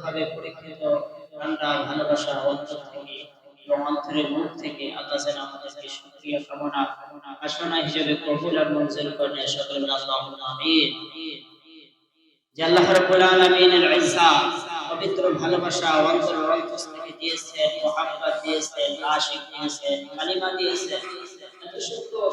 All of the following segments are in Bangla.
ভাবে পরীক্ষিত ঠান্ডা ভালোবাসা অন্তর থেকে এবং অন্তরের মুখ থেকে আল্লাহ যেন আমাদেরকে শুকরিয়া কামনা আসনা হিসেবে কবুল আর মঞ্জুর করেন সকলে আল্লাহুম্মা আমিন। যে আল্লাহ রাব্বুল আলামিনের ইজ্জত পবিত্র ভালোবাসা অন্তরের অন্তঃস্থ থেকে দিয়েছেন, মুহাব্বত দিয়েছেন, আশিক দিয়েছেন, কালিমা দিয়েছেন, এত সুন্দর।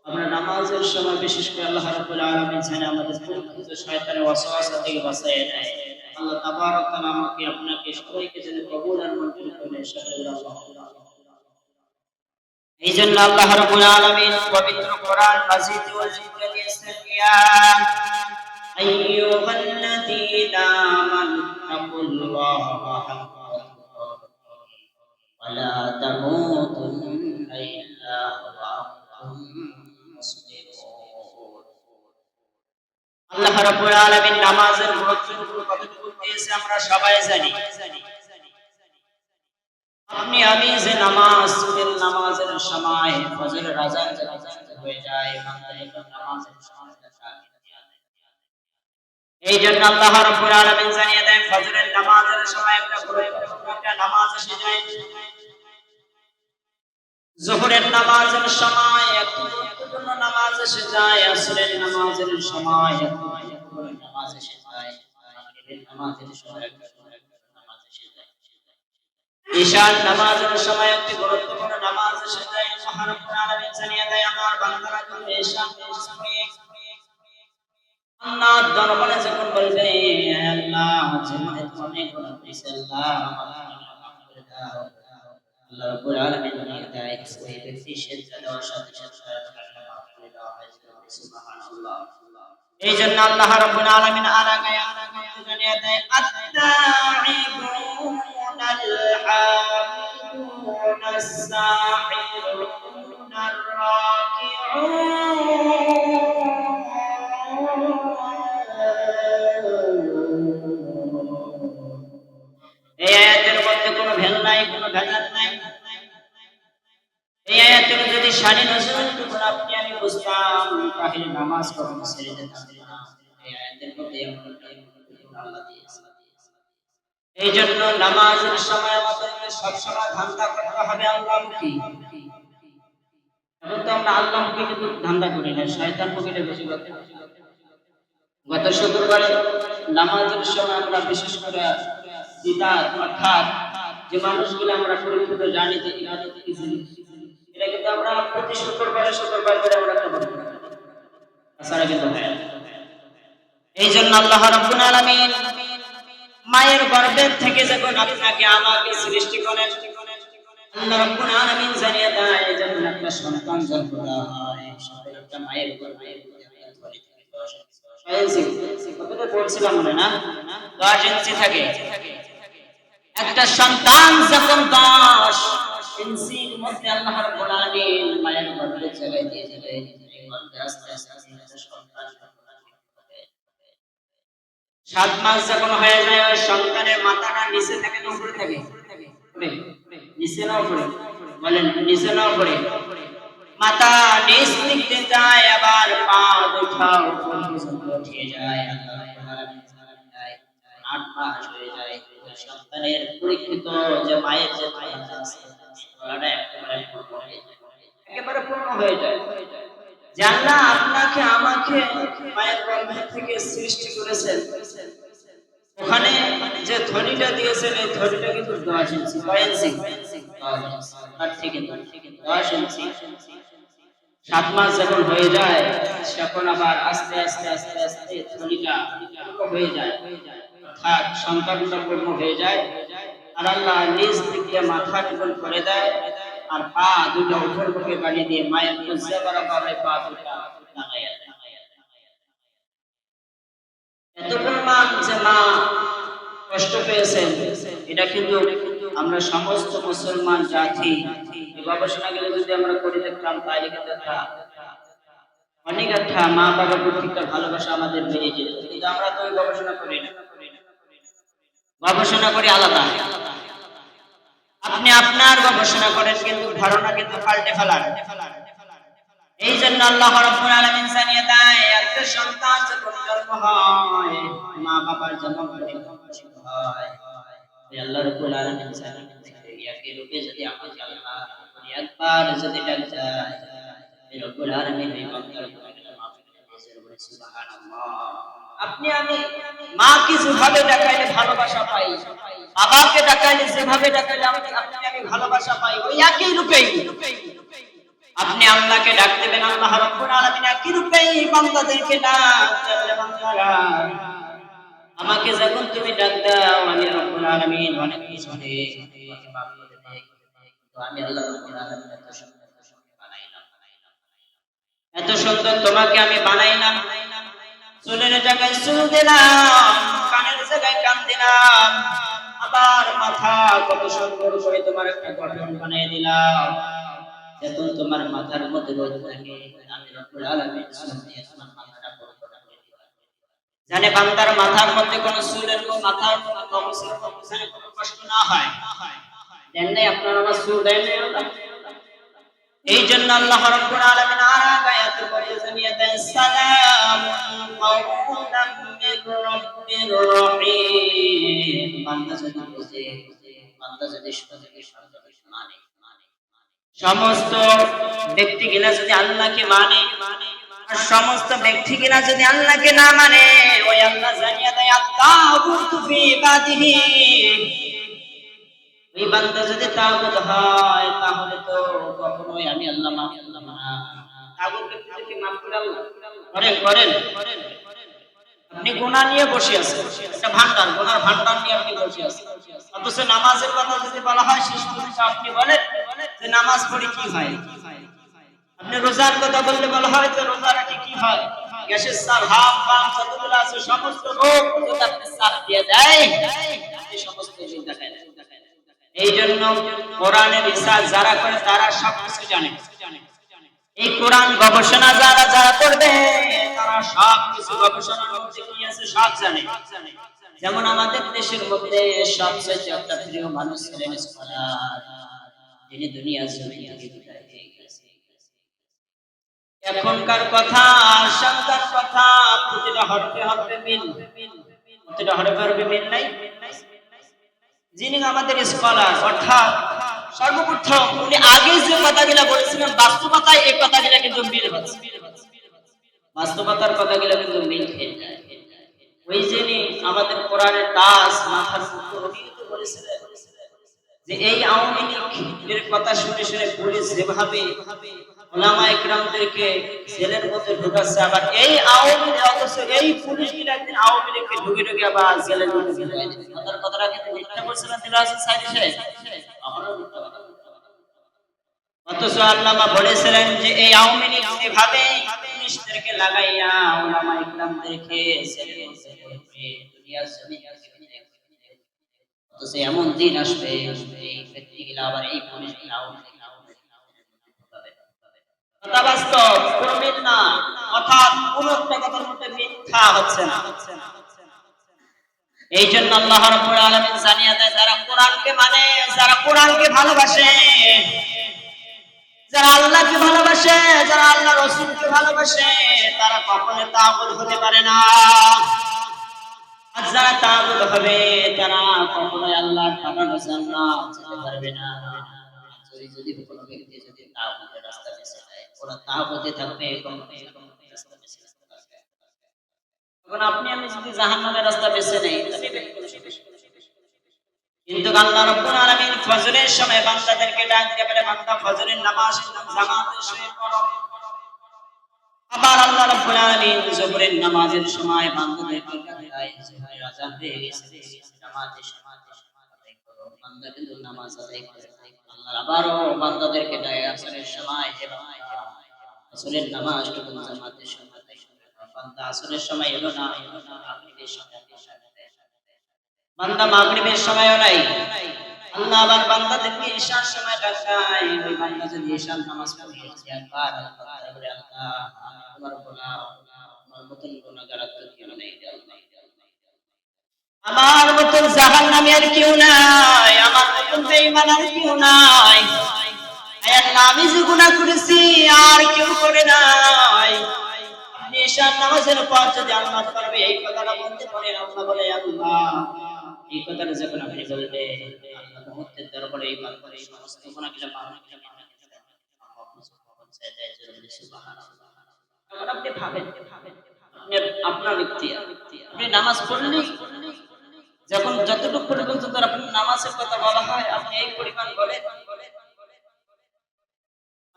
আমরা নামাজের সময় বিশেষ করে আল্লাহ রাব্বুল আলামিন যেন আমাদের পরীক্ষিত শয়তানের ওয়াসওয়াসা থেকে বাঁচিয়ে নেয়। আল্লাহ তাবারক তাআলা আমাকে আপনাকে সবাইকে যেন কবুল আর মঞ্জুর করেন সকলে আল্লাহুম্মা আমিন। এইজন্য আল্লাহ রাব্বুল আলামিন পবিত্র কোরআন মাজিদে উল্লেখ দিয়েছেন, ইয়া আইয়ুহাল্লাযীনা আমানু তাকুল্লাহা হাক্কা তুকাতিহি ওয়া লা তামুতুন্না ইল্লা ওয়া আনতুম মুসলিমুন। আল্লাহ রাব্বুল আলামিন নামাজের গুরুত্ব কতটুকু দিয়েছে আমরা সবাই জানি। আপনি আমি যে নামাজের সময় ফজরের আযান হয়ে যায়, নামাজের সময় এই জন্য আল্লাহ রাব্বুল আলামিন জানিয়ে দেন ফজরের নামাজের সময় একটা গুরুত্বপূর্ণ একটা নামাজ এসে যায়। যোহরের নামাজের সময় একটা গুরুত্বপূর্ণ নামাজ এসে যায়, আসরের নামাজের সময় একটা গুরুত্বপূর্ণ নামাজ এসে যায়, মাগরিবের নামাজের সময় একটা গুরুত্বপূর্ণ নামাজ এসে যায়, ঈশার নামাজের সময় একটা গুরুত্বপূর্ণ নামাজ এসে যায়। আল্লাহ রাব্বুল আলামিন জানিয়ে দেয় আমার বান্দারা যখন ঈশা নামাজ পড়ে আল্লাহর দরবারে যখন বলবে আল্লাহ জীবনে তো অনেক গুনাহ করেছি, আল্লাহ আমাকে মাফ করে দাও, আল্লাহ রাব্বুল আলামিন জানিয়ে দেয় সেই ব্যক্তি সেজদা দেওয়ার সাথে সাথে আল্লাহ মাফ করে দেওয়া হয়। সুবহানাল্লাহ। এই জন্য আল্লাহ রাব্বুল আলামিন আরাগায় জানিয়ে দেয় আত-তাইবুনাল হামিদুনাস সাইহুনার রাকিউন। এই আয়াতের মধ্যে কোনো ভেল নাই, কোনো ভেজাল নাই। এই আয়াতের যদি শানে নজরুল আপনি আমি বুঝতাম তাহলে নামাজ কখনো ছেড়ে যেতাম না। এই আয়াতের মধ্যে আল্লাহ দিয়েছে। এই জন্য নামাজের সময় আমাদেরকে সবসময় ধান্দা করতে হবে আল্লাহমুখী। এখন তো আমরা আল্লাহমুখী কিন্তু ধান্দা করি না, শয়তান মুখীটা বেশি করতে। গত শুক্রবারে নামাজের সময় আমরা বিশেষ করে জিদাত অর্থাৎ যে মানুষগুলো আমরা পরিচিত জানি যে ইবাদত কি জিনিস, এটা কিন্তু আমরা প্রতি শুক্রবারে করে আমরা করি, তাছাড়া কিন্তু হয় না। এই জন্য আল্লাহ রাব্বুল আলামিন মায়ের গর্ভের থেকে যখন আপনাকে আমাকে সৃষ্টি করেন, আল্লাহ রাব্বুল আলামিন জানিয়ে দেয় যখন একটা সন্তান জন্ম দেওয়া হয় একটা মায়ের গর্ভে পড়ছিলাম না 10 ইঞ্চি থাকে। একটা সন্তান যখন 10 ইঞ্চির মধ্যে আল্লাহ রাব্বুল আলামিন মায়ের গর্ভে জায়গা দিয়ে দিলেন, এই গর্ভে আস্তে আস্তে একটা সন্তান 7 মাস যখন হয়ে যায় ওই সন্তানের মাথাটা নিচে থাকে না উপরে থাকে? নিচে না উপরে? বলেন নিচে না উপরে? মাথা নিচ দিকে যায়, আবার পা দুটো উপর পর্যন্ত উঠে যায়। আল্লাহ রাব্বুল আলামিন জানান যায় 8 মাস হয়ে যায় সন্তানের পরীক্ষিত যে মায়ের যে ক্ষমতা আছে ওটা একেবারে পূর্ণ হয়ে যায়। যে আল্লাহ আপনাকে আমাকে মায়ের গর্ভ থেকে সৃষ্টি করেছেন, ওখানে যে ধ্বনিটা দিয়েছেন এই ধ্বনিটা কিন্তু 10 ইঞ্চি। কয় ইঞ্চি? 10 ইঞ্চি। আর ঠিক আছে 10 ইঞ্চি। 7 মাস যখন হয়ে যায় তখন আবার আস্তে আস্তে আস্তে আস্তে ধ্বনিটা হয়ে যায়, অর্থাৎ সন্তানটা পূর্ণ হয়ে যায়। আর আল্লাহ নিজ থেকে মাথা টুকন করে দেয় আর পা দুটো উপর মুখে বাড়িয়ে দিয়ে মায়ের কজ্জা বরাবর পা দুটো লাগাইয়া দেয়। এত পরিমাণ যে মা কষ্ট পেয়েছেন এটা কিন্তু আমরা সমস্ত মুসলমান জাতি গবেষণা গেলে যদি আমরা করে দেখতাম তাহলে কিন্তু অনেক একটা মা বাবার প্রতি একটা ভালোবাসা আমাদের বেড়ে যেত। কিন্তু আমরা তো ওই গবেষণা করি না, গবেষণা করি আলাদা। আপনি আপনার গবেষণা করেন কিন্তু ধারণা কিন্তু পাল্টে ফেলান। এই জন্য আল্লাহ রাব্বুল আলামিন জানিয়ে দেয় একটা সন্তান যখন জন্ম হয় মা বাবার জন্ম হয় আল্লাহ রাব্বুল আলামিন জানিয়ে দেয় ইয়াকে রূপে যদি আমাকে আল্লাহ একবার যদি ডাক যায় রব্বুল আলামিন এই বান্দার উপরে মাফ করে দিয়েছেন সুবহানাল্লাহ। আপনি আমি মাকে যেভাবে ডাকাইলে ভালোবাসা পাই বাবাকে ডাকাইলে যেভাবে ডাকাইলে আপনি আমি ভালোবাসা পাই ওই একই রূপেই আপনি আল্লাহকে ডাক দেবেন আল্লাহ রাব্বুল আলামিন একই রূপেই বান্দাদেরকে ডাক দেবেন বান্দারা আমাকে যখন তুমি ডাক দাও আমি রব্বুল আলামিন অনেক কিছু তোমাকে মাফ করে দেই তো আমি আল্লাহ রাব্বুল আলামিন এত সুন্দর তোমাকে আমি বানাইলাম চুলের জায়গায় চুল দিলাম কানের জায়গায় কান দিলাম আবার মাথা কত সুন্দর করে তোমার একটা গঠন বানিয়ে দিলাম যখন তোমার মাথার মধ্যে রোদ থাকে আমি রব্বুল আলামিন সুবহানাহু তোমার মাথাটা পরিবর্তন করে দিলাম জানে বান্দার মাথার মধ্যে কোনো চুলের মাথার কোনো কমসের কমসের কোনো কষ্ট না হয় দেন নাই আপনার আমার চুল দেন নাই এই জন্য আল্লাহ রাব্বুল আলামিন আর আয়াতে পড়ে জানিয়ে দেন সালামুন কাওলাম মির রাব্বির রহিম বান্দা যদি বুঝে বান্দা যদি মানে সমস্ত ব্যক্তিগুলা যদি আল্লাহকে মানে আর সমস্ত ব্যক্তিগুলা যদি আল্লাহকে না মানে ওই আল্লাহ জানিয়ে দেয় আত্তাউতু ফি ইবাদিহি এই বান্দা যদি তাগুত হয় তাহলে তো কখনোই আমি আল্লাহ মাফ করলাম না তাগুতকে কি মাফ করে আল্লাহ করেন আপনি গুনাহ নিয়ে বসে আছেন একটা ভান্ডার গুনার ভান্ডার নিয়ে আপনি বসে আছেন অথচ নামাজের কথা যদি বলা হয় শেষ পর্যন্ত আপনি বলেন যে নামাজ পড়ি কি হয় আপনি রোজার কথা বললে বলা হয় যে রোজা রাখি কি হয় গ্যাসের চাপ হাম পাম যতগুলো আছে সমস্ত রোগ যদি আপনি চাপ দিয়ে দেয় এই সমস্ত রোগ দেখায় এই জন্য কোরআনের রিসার্চ যারা করে তারা সবকিছু জানে এই কোরআন গবেষণা যারা করবে তারা সবকিছু গবেষণার মধ্যে কি আছে সব জানে যেমন আমাদের দেশের মধ্যে সবচেয়ে একটা প্রিয় মানুষ ছিলেন স্কলার যিনি দুনিয়ার জমিনে বিদায় হয়ে গেছে এখনকার কথা আশঙ্কার কথা প্রতিটা হরফে হরফে মিল প্রতিটা হরফে হরফে মিল নাই যিনি আমাদের স্কলার অর্থাৎ সর্বপ্রথম উনি আগে যে কথাগুলো বলেছিলেন বাস্তবতায় এই কথাগুলো কিন্তু মিল হচ্ছে বাস্তবতার কথাগুলো কিন্তু মিল খেয়ে যায় ওই যিনি আমাদের কোরআনের তাজ মাথার উপর উনি তো বলেছিলেন যে এই আওয়ামী লীগের কথা শুনে শুনে পুলিশ যেভাবে উলামা ইকরামদেরকে জেলের মধ্যে ঢুকাচ্ছে আবার এই আওয়ামী লীগ অথচ এই পুলিশগুলো একদিন আওয়ামী লীগকে ঢুকে আবার জেলের মধ্যে ঢুকায় দিবে তাদের কথাটা কিন্তু মিথ্যা বলছিলেন দিলার হাসান সাইদি সাহেব আমারও মিথ্যা কথা অথচ আল্লামা বলেছিলেন যে এই আওয়ামী লীগ যেভাবে পুলিশদেরকে লাগাইয়া উলামা ইকরামদেরকে জেলের মধ্যে ঢুকে দুনিয়ার জমিনে অথচ এমন দিন আসবে এই ব্যক্তিগুলো আবার এই পুলিশগুলো আওয়ামী লীগ কথা বাস্তব কোন মিল না অর্থাৎ কোন একটা কথার মধ্যে মিথ্যা হচ্ছে না এই জন্য আল্লাহ রাব্বুল আলামিন জানিয়ে দেয় যারা কোরআনকে মানে যারা কোরআনকে ভালোবাসে যারা আল্লাহকে ভালোবাসে যারা আল্লাহ রাসূলকে ভালোবাসে তারা কখনো তাগুত হতে পারে না আর যারা তাগুত হবে তারা কখনোই আল্লাহর বানানো জান্নাত যেতে পারবে না যদি কোনো ব্যক্তি যদি তাগুতের রাস্তা বেছে নেয় ওরা তাগুতে থাকবে কোনো রাস্তা বেছে নেবে তখন আপনি আমি যদি জাহান্নামের রাস্তা বেছে নেই কিন্তু আল্লাহ রাব্বুল আলামিন ফজরের সময় বান্দাদেরকে ডাক দিয়ে বলে বান্দা ফজরের নামাজ জামাতের সঙ্গে পড়ো আবার আল্লাহ রাব্বুল আলামিন যোহরের নামাজের সময় বান্দাদেরকে ডাক দেয় যোহরের আযান হয়ে গেছে নামাজের সময় আদায় করো বান্দা কিন্তু নামাজ আদায় করে আল্লাহ আবারো বান্দাদেরকে ডাকে আসরের সময় হে বান্দা আসরের নামাজটুকু জামাতের সঙ্গে আদায় করো বান্দা আসরের সময় এলো না মাগরিবের সময় বান্দা মাগরিবের সময়ও নাই আল্লাহ আবার বান্দাদেরকে ইশার সময় ডাকায় ওই বান্দা যদি ইশার নামাজ পড়ে একবার আল্লাহ বলে আল্লাহ তোমার গুনাহ আমার মতন গুনাহগার আর কেউ নেই আল্লাহ আমার মতন জাহান্নামী আর কেউ নাই আমার মতন বেঈমান আর কেউ নাই আমি যে গুনাহ করেছি আর কেউ করে নাই, আপনি ঈশার নামাজের পর যদি আল্লাহ করবে এই কথাটা বলতে পারেন, আল্লাহ বলে আল্লাহ এই কথাটা যখন আপনি বলবে আল্লাহ মুহূর্তের দরবারে এই বান্দার সমস্ত গুনাহগুলো মাফ করে সুবহানাল্লাহ। এখন আপনি ভাবেন আপনার ইখতিয়ার, আপনি নামাজ পড়লেই যখন যতটুকু পর্যন্ত আপনি নামাজের কথা বলা হয় আপনি এই পরিমাণ বলেন,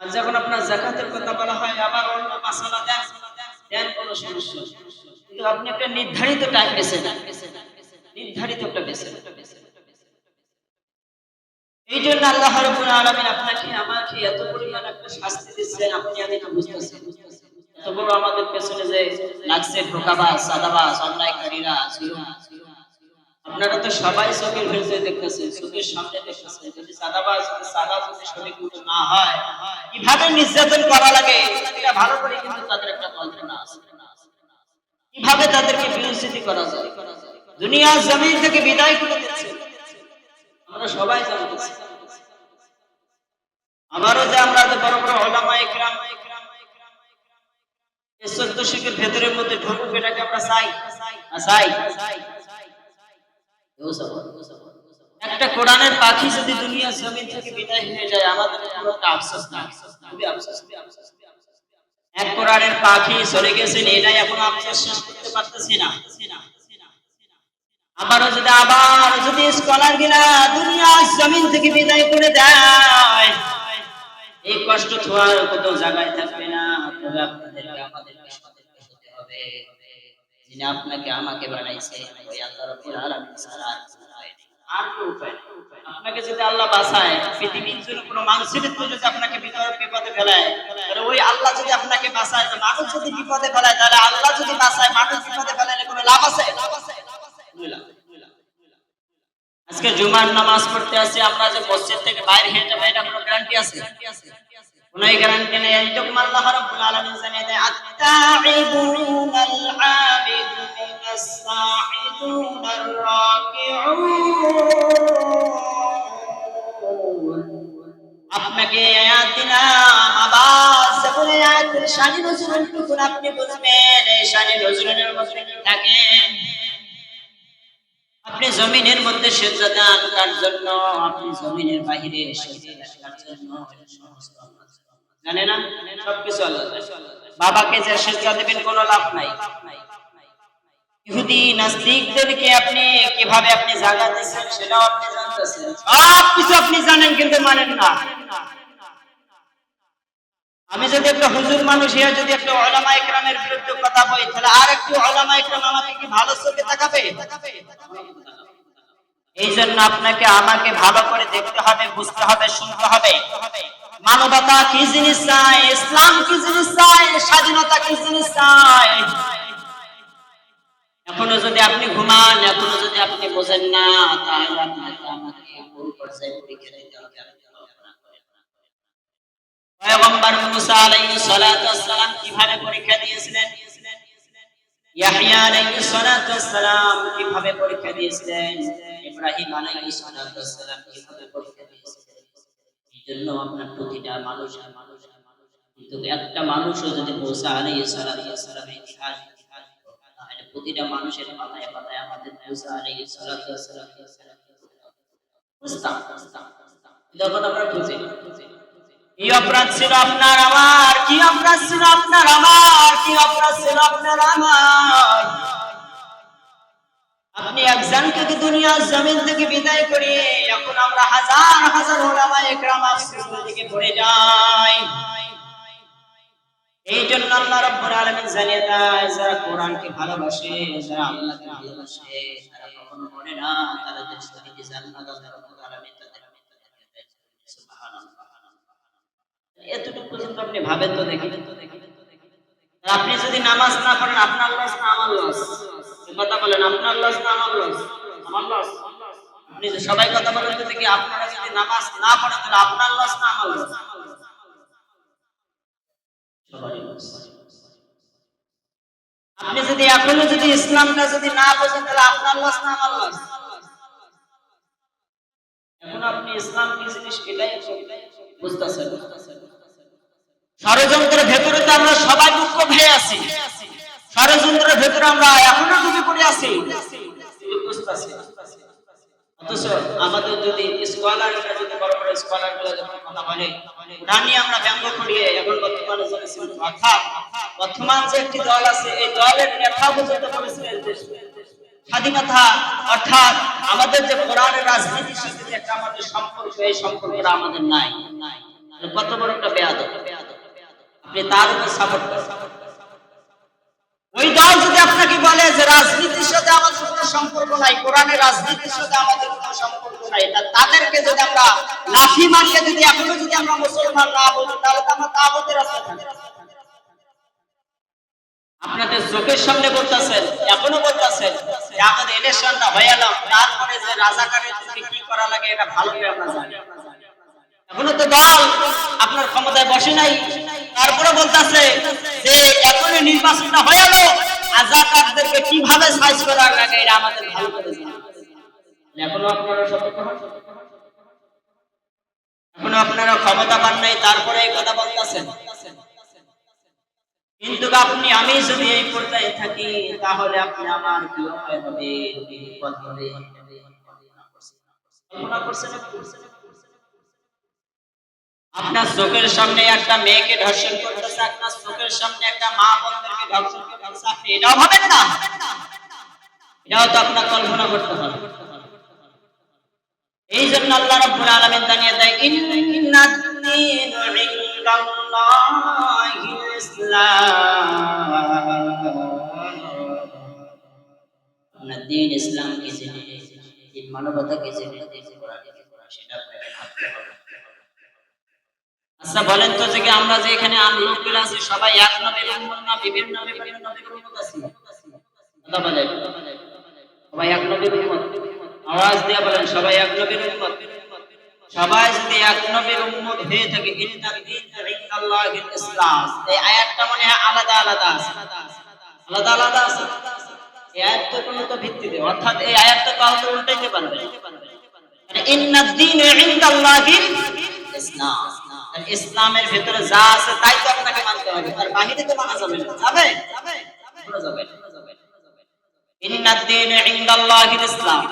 আর যখন আপনার যাকাতের কথা বলা হয় আবার অন্য মাসালা দেন দেন কোনো সমস্যা, কিন্তু আপনি একটা নির্ধারিত টাইম বেছে নেন, নির্ধারিত একটা বেছে নেন। এই জন্য আল্লাহ রাব্বুল আলামিন আপনাকে আমাকে এত পরিমাণ একটা শাস্তি দিচ্ছেন, আপনি আমি তো বুঝতেছি এত বড় আমাদের পেছনে যে লাগছে ধোঁকাবাজ সাদাবাজ অন্যায়কারীরা ছিল। আপনারা তো সবাই চোখের ভিতরে দেখতেছেন, চোখের সামনে দেখতেছেন, যদি সাদাবাজ সাদা যদি সঠিক মতো না হয় কিভাবে নির্যাতন করা লাগে এটা ভালো করে কিন্তু তাদের একটা কল্পনা আছে, কিভাবে তাদেরকে বিচ্যুতি করা যায়, দুনিয়ার জমিন থেকে বিদায় করে দিচ্ছে আমরা সবাই জানতেছি। আমারও যে আমরা যে বড় বড় উলামায়ে কিরাম এই 14 শিখের ভেতরের মধ্যে ঢুকুক এটাকে আমরা চাই চাই একটা কোরআনের পাখি যদি দুনিয়ার জমিন থেকে বিদায় হয়ে যায় আমাদের কোনো আফসোস না, খুবই আফসোস। এক কোরআনের পাখি চলে গেছেন এটাই এখন আফসোস শেষ করতে পারতেছি না। আবার যদি স্কলার গিলা দুনিয়ার জমিন থেকে বিদায় করে দেয় এই কষ্ট ছোঁয়ার কত জায়গায় থাকবে না। তবে আমাদেরকে সতর্ক হতে হবে, যিনি আপনাকে আমাকে বানাইছে ওই আল্লাহ রাব্বুল আলামিন ছাড়া আর কেউ উপায় নেই। আপনাকে যদি আল্লাহ বাঁচায়, পৃথিবীর জন্য কোনো মানুষের যদি আপনাকে বিপদে ফেলায় তাহলে ওই আল্লাহ যদি আপনাকে বাঁচায়, তো মানুষ যদি বিপদে ফেলায় তাহলে আল্লাহ যদি বাঁচায় মানুষ বিপদে ফেলালে কোনো লাভ আছে? আজকে জুমার নামাজ পড়তে আসি আমরা যে মসজিদ থেকে বাইরে হয়ে যাবে এটা কোনো গ্যারান্টি আছে? কোনো গ্যারান্টি নেই। এরকম আল্লাহ রাব্বুল আলামিন জানিয়ে দেয় আত-তাইবুনাল আবিদুনাস সাঈদুনার রাকিউন। আপনাকে আয়াত দিলাম আবার বলে আয়াতের শানে নজরুলটুকু আপনি বুঝবেন, এই শানে নজরুলের মধ্যে কি থাকেন। আপনি জমিনের মধ্যে সেজদা দেন কার জন্য? আপনি জমিনের বাহিরে সেজদা দেন কার জন্য? সমস্ত আল্লাহ জানে না, সবকিছু আল্লাহ জানে। বাবাকে যে সেজদা দিবেন কোনো লাভ নাই। ইহুদি নাস্তিকদেরকে আপনি কিভাবে আপনি জায়গা দিচ্ছেন সেটাও আপনি জানতেছেন, সবকিছু আপনি জানেন কিন্তু মানেন না। আমি যদি একটা হুজুর মানুষ হয়ে যদি একটা উলামা ইকরামের বিরুদ্ধে কথা বলি তাহলে আর একটু উলামা ইকরাম আমাকে কি ভালো চোখে তাকাবে? এই জন্য আপনাকে আমাকে ভালো করে দেখতে হবে, বুঝতে হবে, শুনতে হবে। মানবতা কি জিনিস চায়, ইসলাম কি জিনিস চায়, স্বাধীনতা কি জিনিস চায়। এখনো যদি আপনি ঘুমান, এখনো যদি আপনি বোঝেন না, তাহলে আপনাকে আমাকে পুরো পর্যায়ে পরীক্ষা দিতে হবে। পয়গম্বর মুসা আলাইহিস সালাতু ওয়াস সালাম কিভাবে পরীক্ষা দিয়েছিলেন, ইয়াহইয়া আলাইহিস সালাতু ওয়াস সালাম কিভাবে পরীক্ষা দিয়েছিলেন, ইব্রাহিম আলাইহিস সালাতু ওয়াস সালাম কিভাবে পরীক্ষা দিয়েছিলেন। এইজন্য আপনার প্রতিটা মানুষ কিন্তু একটা মানুষও যদি মুসা আলাইহিস সালাতু ওয়াস সালামের ইতিহাস তাহলে প্রতিটা মানুষের পাতায় পাতায় আমাদের মুসা আলাইহিস সালাতু ওয়াস সালাম বুঝতাম। যখন আমরা বুঝি কি অপরাধ ছিল আপনার আমার, কি অপরাধ ছিল আপনার আমার, কি অপরাধ ছিল আপনার আমার। আপনি একজনকে দুনিয়ার জমিন থেকে বিদায় করে এখন আমরা হাজার হাজার উলামা ইকরাম আফসোসের দিকে পড়ে যাই। এই জন্য আল্লাহ রাব্বুল আলামিন জানিয়ে দেয় যারা কোরআনকে ভালোবাসে, যারা আল্লাহকে ভালোবাসে, তারা কখনো মরে না তাদের শহীদি জান্নাত আল্লাহ রাব্বুল আলামিন তাদের সুবহানাল্লাহ। এতটুকু পর্যন্ত আপনি ভাবেন তো দেখি, আপনি যদি নামাজ না পড়েন আপনার লস না আমার লস? কথা বলেন, আপনার লস না আমার লস? আমার লস। আপনি যে সবাই কথা বলেন তো দেখি, আপনারা যদি নামাজ না পড়েন তাহলে আপনার লস না আমার লস? সবারই লস। আপনি যদি এখনো যদি ইসলামটা যদি না বোঝেন তাহলে আপনার লস না আমার লস? এখন আপনি ইসলাম কি জিনিস এটাই বুঝতেছেন? ষড়যন্ত্রের ভেতরে তো আমরা সবাই মুখ্য হয়ে আছি, ষড়যন্ত্রের ভেতরে আমরা এখনো ডুবে পড়ে আছি, বুঝতেছি। অথচ আমাদের যদি স্কলাররা যদি বড় বড় স্কলার গুলো যখন কথা বলে ওটা নিয়ে আমরা ব্যঙ্গ করিয়ে এখন বর্তমানে চলেছি, অর্থাৎ বর্তমান যে একটি দল আছে এই দলের নেতা পর্যন্ত বলেছিলেন যে স্বাধীনতা অর্থাৎ আমাদের যে কোরআনের রাজনীতির সাথে যে একটা আমাদের সম্পর্ক, এই সম্পর্কটা আমাদের নাই। কত বড় একটা বেয়াদব, আপনি তার উপর সাপোর্ট করেন। ওই দল যদি আপনাকে বলে যে রাজনীতির সাথে আমাদের কোনো সম্পর্ক নাই, কোরআনের রাজনীতির সাথে আমাদের কোনো সম্পর্ক নাই, তাদেরকে যদি আমরা লাঠি মারিয়ে যদি এখনো যদি আমরা মুসলমান না বলি তাহলে তো আমরা তাগুতের রাস্তায় থাকি। আপনাদের চোখের সামনে বলতেছেন, এখনো বলতেছেন যে আমাদের ইলেকশনটা হয়ে গেল, তারপরে যে রাজাকারের জন্য কি করা লাগে এটা ভালো করে আমরা জানি। এখনো তো দল আপনার ক্ষমতায় বসে নাই, তারপরে বলতেছে যে এখনই নির্বাচনটা হয়ে গেল, রাজাকারদেরকে কিভাবে সাইজ করা লাগে এটা আমাদের ভালো করে জানি। এখনো আপনারা সতর্ক হন, এখনো আপনারা ক্ষমতা পান নাই, তারপরে এই কথা বলতেছেন। কিন্তু আপনি আমি যদি এই পর্যায়ে থাকি তাহলে আপনি আমার কি হবে, বিপদ হবে। কল্পনা করছেন? আপনার চোখের সামনে একটা মেয়েকে ধর্ষণ করতেছে, আপনার চোখের সামনে একটা মা বোনদেরকে ধর্ষণ করতেছে, আপনি এটাও ভাবেন না? এটাও তো আপনার কল্পনা করতে হবে। এই জন্য আল্লাহ রাব্বুল আলামিন জানিয়ে দেয় ইন্নাদ দীনু ইনদাল্লাহিল ইসলাম, আপনার দ্বীন ইসলাম কি জেনে, দ্বীন মানবতা কি জেনে, সেটা আপনাকে ভাবতে হবে। আচ্ছা বলেন তো, যে আমরা যে এখানে লোকগুলো আছি সবাই এক নবীর উম্মত না বিভিন্ন নবীর উম্মত আছি? কথা বলেন, সবাই এক নবীর উম্মত? আওয়াজ দিয়ে বলেন, সবাই এক নবীর উম্মত? সবাই যদি এক নবীর উম্মত হয়ে থাকে, ইন্নাদ দীনু ইনদাল্লাহিল ইসলাম, এই আয়াতটা মনে হয় আলাদা আলাদা আছে, আলাদা আলাদা আছে। এই আয়াতটা কোনো তো ভিত্তিতে, অর্থাৎ এই আয়াতটা কাউকে উল্টাইতে পারবে না। মানে ইন্নাদ দীনু ইনদাল্লাহিল ইসলাম, ইসলামের ভিতরে যা আছে তাই তো আপনাকে মানতে হবে, তার বাহিরে তো মানা যাবে না। যাবে? যাবে না। ইন্নাদ দীনু ইনদাল্লাহিল ইসলাম,